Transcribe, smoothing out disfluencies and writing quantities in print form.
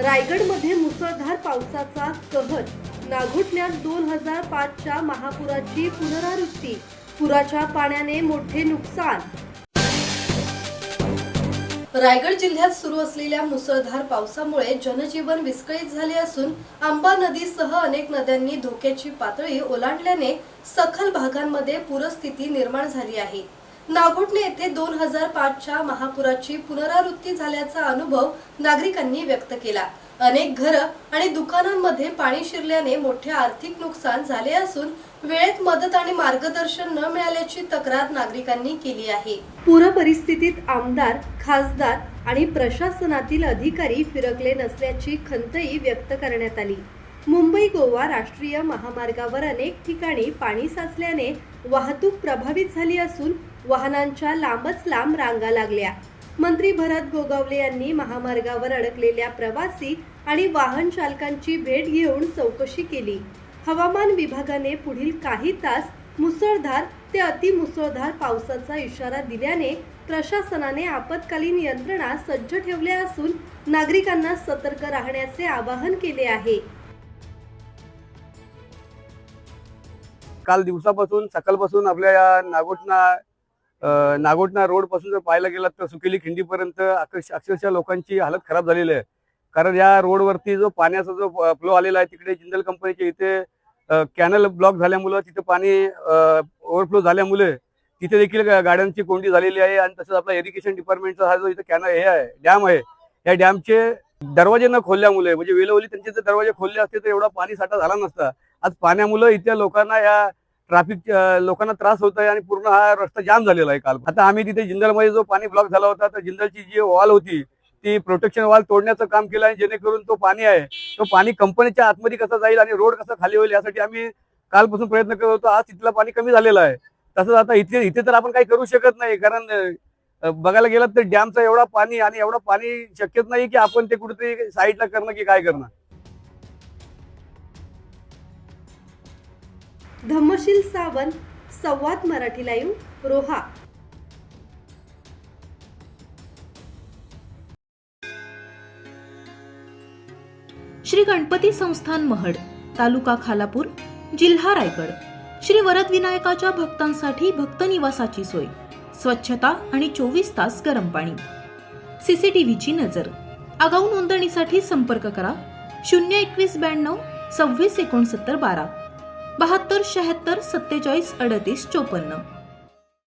रायगडमध्ये मुसळधार पावसाचा कहर, नागोठण्यात 2005च्या महापुराची पुनरावृत्ती, पुराच्या पाण्याने मोठे नुकसान। रायगड जिल्ह्यात सुरू असलेल्या मुसळधार पावसामुळे जनजीवन विस्कळीत झाले असून आंबा नदीसह अनेक नद्यांनी धोक्याची पातळी ओलांडल्याने सखल भागांमध्ये पूरस्थिती निर्माण झाली आहे। नागोठणे येथे 2005च्या महापुराची पुनरावृत्ती झाल्याचा अनुभव नागरिकांनी व्यक्त केला। अनेक घरं आणि दुकानांमध्ये पाणी शिरल्याने मोठे आर्थिक नुकसान झाले असून वेळेत मदत आणि मार्गदर्शन न मिळाल्याची तक्रार नागरिकांनी केली आहे। पूर परिस्थितीत आमदार, खासदार आणि प्रशासनातील अधिकारी फिरकले नसल्याची खंतही व्यक्त करण्यात आली। मुंबई गोवा राष्ट्रीय महामार्गावर अनेक ठिकाणी पाणी साचल्याने वाहतूक प्रभावित झाली असून वाहनांच्या लांबच लांब रांगा लागल्या। मंत्री भरत गोगावले यांनी महामार्गावर अडकलेल्या प्रवासी आणि वाहन चालकांची भेट घेऊन चौकशी केली। हवामान विभागाने पुढील काही तास मुसळधार ते अतिमुसळधार पावसाचा इशारा दिल्याने प्रशासनाने आपत्कालीन यंत्रणा सज्ज ठेवल्या असून नागरिकांना सतर्क राहण्याचे आवाहन केले आहे। काल दिवसापासून सकाळपासून आपल्या या नागोठणा रोड पासून जर पाहायला गेलात तर सुकेली खिंडीपर्यंत अक्षरशः लोकांची हालत खराब झालेली आहे। कारण या रोडवरती जो पाण्याचा जो फ्लो आलेला आहे, तिकडे जिंदल कंपनीच्या इथे कॅनल ब्लॉक झाल्यामुळे तिथे पाणी ओव्हरफ्लो झाल्यामुळे तिथे देखील गाड्यांची कोंडी झालेली आहे। आणि तसंच आपला इरिगेशन डिपार्टमेंटचा हा जो इथे कॅनल हे आहे, डॅम आहे, या डॅमचे दरवाजे न खोलल्यामुळे, म्हणजे वेळोवेळी त्यांचे जर दरवाजे खोलले असते तर एवढा पाणी साठा झाला नसता। आज पाण्यामुळे इथल्या लोकांना, या ट्रॅफिक लोकांना त्रास होत आहे आणि पूर्ण हा रस्ता जाम झालेला आहे। काल आता आम्ही तिथे जिंदलमध्ये जो पाणी ब्लॉक झाला होता, तर जिंदलची जी वॉल होती ती प्रोटेक्शन वॉल तोडण्याचं काम केलं आहे, जेणेकरून तो पाणी आहे तो पाणी कंपनीच्या आतमध्ये कसा जाईल आणि रोड कसा खाली होईल यासाठी आम्ही कालपासून प्रयत्न करत होतो। आज तिथलं पाणी कमी झालेलं आहे। तसंच आता इथे तर आपण काही करू शकत नाही, कारण बघायला गेलं तर डॅमचा एवढा पाणी आणि एवढं पाणी शक्यच नाही की आपण ते कुठेतरी साईडला करणं की काय करणं। धम्मशील सावंत, संवाद मराठी लाईव्ह, रोहा। श्री गणपती संस्थान महड, तालुका खालापूर, जिल्हा रायगड। श्री वरद विनायकाच्या भक्तांसाठी भक्त निवासाची सोय, स्वच्छता आणि 24 तास गरम पाणी, सीसीटीव्हीची नजर। आगाऊ नोंदणीसाठी संपर्क करा 02192 26 69 12 72 76 47 38 54।